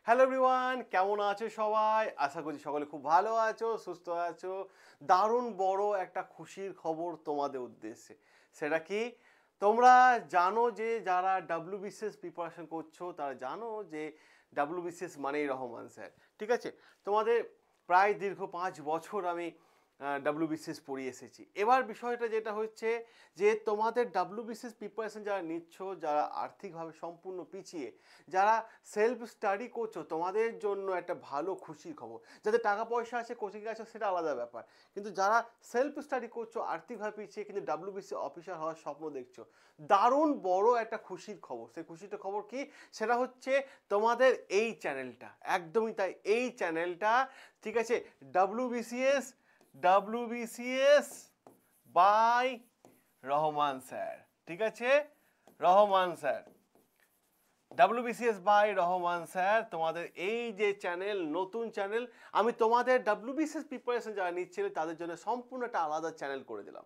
Hello everyone, কেমন আছো সবাই? আশা করছি সকলে খুব ভালো আছো, সুস্থ আছো। দারুণ বড় একটা খুশির খবর তোমাদের উদ্দেশ্যে। সেটা কি? তোমরা জানো যে যারা ডাব্লিউবিসিএস প্রিপারেশন করছো তারা জানো যে ডাব্লিউবিসিএস মানেই রহমান স্যার। ঠিক আছে? তোমাদের প্রায় দীর্ঘ 5 বছর আমি ডাব্লিউবিসিএস পড়িয়ে এসেছি। এবার বিষয়টা যেটা হচ্ছে যে তোমাদের ডাব্লিউবিসিএস প্রিপারেশন যারা নিচ্ছ, যারা আর্থিকভাবে সম্পূর্ণ পিছিয়ে, যারা সেলফ স্টাডি করছো, তোমাদের জন্য একটা ভালো খুশির খবর। যাদের টাকা পয়সা আছে, কোচিংয়ে আছে, সেটা আলাদা ব্যাপার। কিন্তু যারা সেলফ স্টাডি করছো, আর্থিকভাবে পিছিয়ে কিন্তু ডাব্লিউবিসি অফিসার হওয়ার স্বপ্ন দেখছো, দারুণ বড় একটা খুশির খবর। সেই খুশিটা খবর কি? সেটা হচ্ছে তোমাদের এই চ্যানেলটা, একদমই তাই, এই চ্যানেলটা, ঠিক আছে, ডাব্লিউবিসিএস বাই রহমান স্যার। ঠিক আছে, Rahman sir, WBCS by Rahman sir, তোমাদের এই যে চ্যানেল, নতুন চ্যানেল, আমি তোমাদের ডাব্লিউবিসিএস প্রিপারেশন যারা নিচ্ছিল তাদের জন্য সম্পূর্ণ একটা আলাদা চ্যানেল করে দিলাম।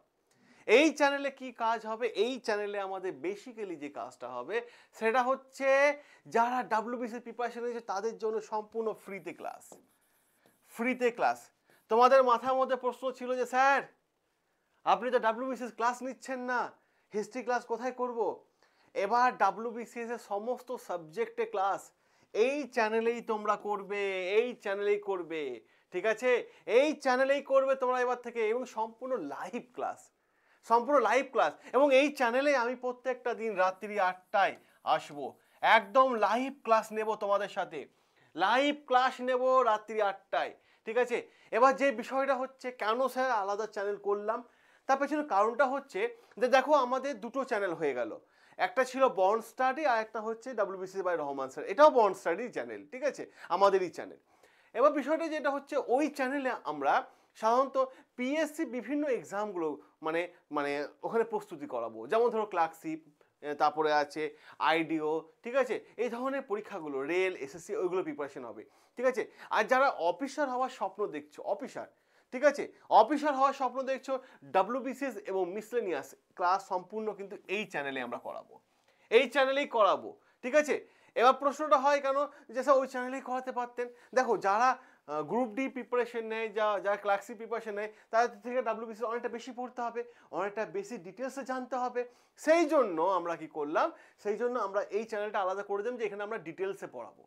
এই চ্যানেলে কি কাজ হবে? এই চ্যানেলে আমাদের বেসিক্যালি যে কাজটা হবে সেটা হচ্ছে যারা ডাব্লিউবিসিএস প্রিপারেশন নিচ্ছে তাদের জন্য সম্পূর্ণ ফ্রিতে ক্লাস। ফ্রিতে ক্লাস। তোমাদের মাথার মধ্যে প্রশ্ন ছিল যে স্যার আপনি তো ডাব্লিউবিসিএস ক্লাস নিচ্ছেন না, হিস্ট্রি ক্লাস কোথায় করব? এবার ডাব্লিউবিসিএস এর সমস্ত সাবজেক্টে ক্লাস এই চ্যানেলেই তোমরা করবে, এই চ্যানেলেই করবে। ঠিক আছে, এই চ্যানেলেই করবে তোমরা এবার থেকে, এবং সম্পূর্ণ লাইভ ক্লাস, সম্পূর্ণ লাইভ ক্লাস। এবং এই চ্যানেলে আমি প্রত্যেকটা দিন রাত্রি 8টায় আসবো, একদম লাইভ ক্লাস নেব তোমাদের সাথে, লাইভ ক্লাস নেব রাত্রি 8টায়। ঠিক আছে, এবার যে বিষয়টা হচ্ছে কেন স্যার আলাদা চ্যানেল করলাম, তার পেছনে কারণটা হচ্ছে যে দেখো আমাদের দুটো চ্যানেল হয়ে গেল, একটা ছিল বন্ড স্টাডি আর একটা হচ্ছে ডাব্লিউবিসিএস বাই রহমান স্যার, এটাও বন্ড স্টাডি চ্যানেল। ঠিক আছে, আমাদেরই চ্যানেল। এবার বিষয়টা যেটা হচ্ছে ওই চ্যানেলে আমরা সাধারণত পিএসসি বিভিন্ন এক্সামগুলো মানে মানে ওখানে প্রস্তুতি করাবো, যেমন ধরো ক্লার্কশিপ, তারপরে আছে আইডিও, ঠিক আছে, এই ধরনের পরীক্ষাগুলো, রেল, এসএসসি, ওইগুলো প্রিপারেশন হবে। ঠিক আছে, আর যারা অফিসার হওয়ার স্বপ্ন দেখছো, অফিসার, ঠিক আছে, অফিসার হওয়ার স্বপ্ন দেখছো, ডাব্লিউবিসিএস এবং মিসলেনিয়াস ক্লাস সম্পূর্ণ কিন্তু এই চ্যানেলে আমরা করাবো, এই চ্যানেলেই করাবো। ঠিক আছে, এবার প্রশ্নটা হয় কেন যে স্যার ওই চ্যানেলেই করাতে পারতেন। দেখো যারা গ্রুপ ডি প্রিপারেশন নেয়, যারা ক্লার্কশিপ প্রিপারেশন নেয়, তাদের থেকে ডাব্লিউবিসি অনেকটা বেশি পড়তে হবে, অনেকটা বেশি ডিটেলসে জানতে হবে। সেই জন্য আমরা কি করলাম, সেই জন্য আমরা এই চ্যানেলটা আলাদা করে দিলাম যে এখানে আমরা ডিটেলসে পড়াবো।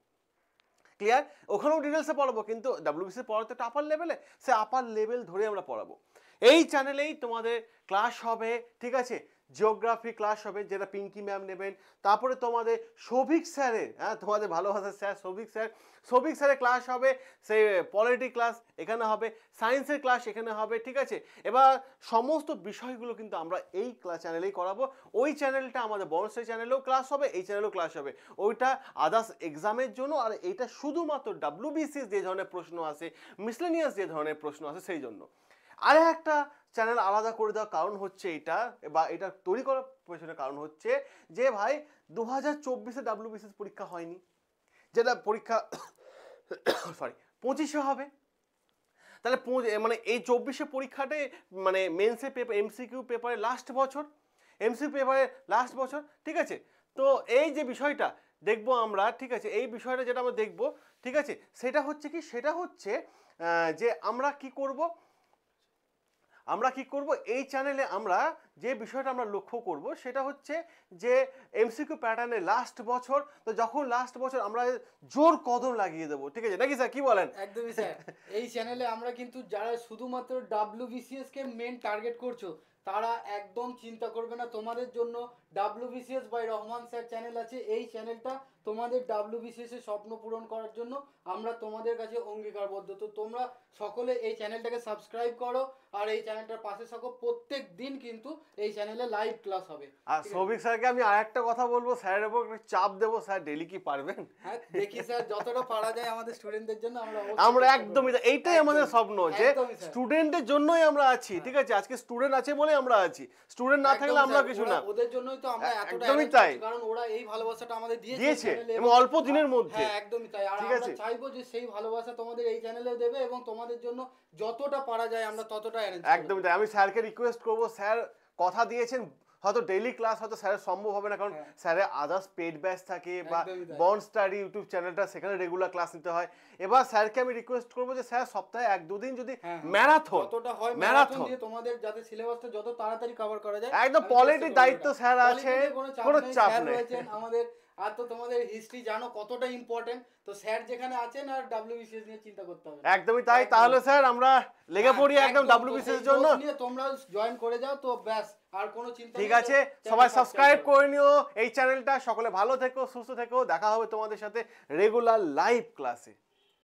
ক্লিয়ার? ওখানেও ডিটেলসে পড়াবো, কিন্তু ডাব্লিউবিসি পড়াতে একটা আপার লেভেলে, সে আপার লেভেল ধরে আমরা পড়াবো। এই চ্যানেলেই তোমাদের ক্লাস হবে। ঠিক আছে, জিওগ্রাফি ক্লাস হবে যেটা পিঙ্কি ম্যাম নেবেন, তারপরে তোমাদের সৌভিক স্যারের, হ্যাঁ তোমাদের ভালোবাসার স্যার সৌভিক স্যার, সৌভিক স্যারের ক্লাস হবে, সে পলিটি ক্লাস এখানে হবে, সায়েন্সের ক্লাস এখানে হবে। ঠিক আছে, এবার সমস্ত বিষয়গুলো কিন্তু আমরা এই চ্যানেলেই করাবো। ওই চ্যানেলটা আমাদের বনসাই চ্যানেলেও ক্লাস হবে, এই চ্যানেলেও ক্লাস হবে, ওইটা আদার্স এক্সামের জন্য, আর এইটা শুধুমাত্র ডাব্লিউবিসিএস যে ধরনের প্রশ্ন আসে, মিসলেনিয়াস যে ধরনের প্রশ্ন আসে সেই জন্য। আর একটা চ্যানেল আলাদা করে দেওয়ার কারণ হচ্ছে এটা, বা এটা তৈরি করার পেছনে কারণ হচ্ছে যে ভাই 2024-এ ডাব্লিউবিসিএস পরীক্ষা হয়নি, যেটা পরীক্ষা সরি 25-এ হবে। তাহলে মানে এই 24-এ পরীক্ষাটাই মানে মেন্সের পেপার, এমসিকিউ পেপারে লাস্ট বছর, এমসিকিউ পেপারে লাস্ট বছর। ঠিক আছে, তো এই যে বিষয়টা দেখবো আমরা, ঠিক আছে, এই বিষয়টা যেটা আমরা দেখবো, ঠিক আছে, সেটা হচ্ছে কি, সেটা হচ্ছে যে আমরা কি করব, আমরা কি করব এই চ্যানেলে আমরা যে বিষয়টা আমরা লক্ষ্য করব সেটা হচ্ছে যে এমসিকিউ প্যাটার্নে লাস্ট বছর, তো যখন লাস্ট বছর আমরা জোর কদম লাগিয়ে দেবো। ঠিক আছে নাকি স্যার, কি বলেন? একদমই স্যার, এই চ্যানেলে আমরা কিন্তু যারা শুধুমাত্র ডাব্লিউবিসিএস কে মেন টার্গেট করছো তারা একদম চিন্তা করবে না, তোমাদের জন্য WBCS by Rahman sir channel আছে। এই চ্যানেলটা তোমাদের ডাব্লিউবিসিএস এর স্বপ্ন পূরণ করার জন্য আমরা তোমাদের কাছে অঙ্গীকারবদ্ধ। তো তোমরা সকলে এই চ্যানেলটাকে সাবস্ক্রাইব করো আর এই চ্যানেলটার পাশে থাকো। প্রত্যেক দিন কিন্তু এই চ্যানেলে লাইভ ক্লাস হবে। আর সৌভিক স্যারকে আমি আর একটা কথা বলবো, স্যারের উপর একটু চাপ দেবো, স্যার ডেলি কি পারবেন? হ্যাঁ দেখি স্যার, যতটা পারা যায় আমাদের স্টুডেন্টদের জন্য আমরা একদমই, এইটাই আমাদের স্বপ্ন যে স্টুডেন্টের জন্যই আমরা আছি। ঠিক আছে, আজকে স্টুডেন্ট আছে বলে আমরা আছি, স্টুডেন্ট না থাকলে আমরা কিছু না। ওদের জন্যই তো আমরা এতটা, একদমই তাই, কারণ ওরা এই ভালোবাসাটা আমাদের দিয়েছে এবং অল্প দিনের মধ্যে। হ্যাঁ একদমই তাই, আর আমরা চাইবো যে সেই ভালোবাসা তোমাদের এই চ্যানেলেও দেবে এবং তোমাদের জন্য যতটা পারা যায় আমরা ততটা অ্যারেঞ্জ করব। একদমই তাই, আমি স্যারকে রিকোয়েস্ট করব, স্যার কথা দিয়েছেন হয়তো ডেইলি ক্লাস হয়তো স্যারের সম্ভব হবে না, কারণ হ্যাঁ। স্যারের আদার্স পেড ব্যাচ থাকে বা একদমই তাই। বন্ড স্টাডি ইউটিউব চ্যানেলটা, সেখানে রেগুলার ক্লাস নিতে হয়। এবার স্যারকে আমি রিকোয়েস্ট করবো যে স্যার সপ্তাহে 1-2 দিন যদি হ্যাঁ, হ্যাঁ। ম্যারাথন যতটা হয় ম্যারাথন ম্যারাথন দিয়ে তোমাদের যাতে সিলেবাসটা যত তাড়াতাড়ি কভার করা যায় একদম আমি পলিটির চেষ্টা করবো দায়িত্ব এটা। স্যার Quality আছে, নিয়ে কোনো নেই, চাপ স্যার নেই। রয়েছেন আমাদের। আর তো তোমাদের হিস্ট্রি জানো কতটা ইম্পর্টেন্ট, তো স্যার যেখানে আছেন আর ডাব্লিউবিসিএস নিয়ে চিন্তা করতে হবে না। একদমই তাই। একদম। তাহলে স্যার আমরা লেগে হ্যাঁ, পড়ি একদম তো ডাব্লিউবিসিএস সেই এর জন্য। জোশ নিয়ে তোমরা জয়েন করে যাও তো ব্যাস, আর কোনো চিন্তা ঠিক নেই, আছে, just সবাই channel সাবস্ক্রাইব করো। করে নিও এই চ্যানেলটা। সকলে ভালো থেকো, সুস্থ থেকো, দেখা হবে তোমাদের সাথে রেগুলার লাইভ ক্লাসে।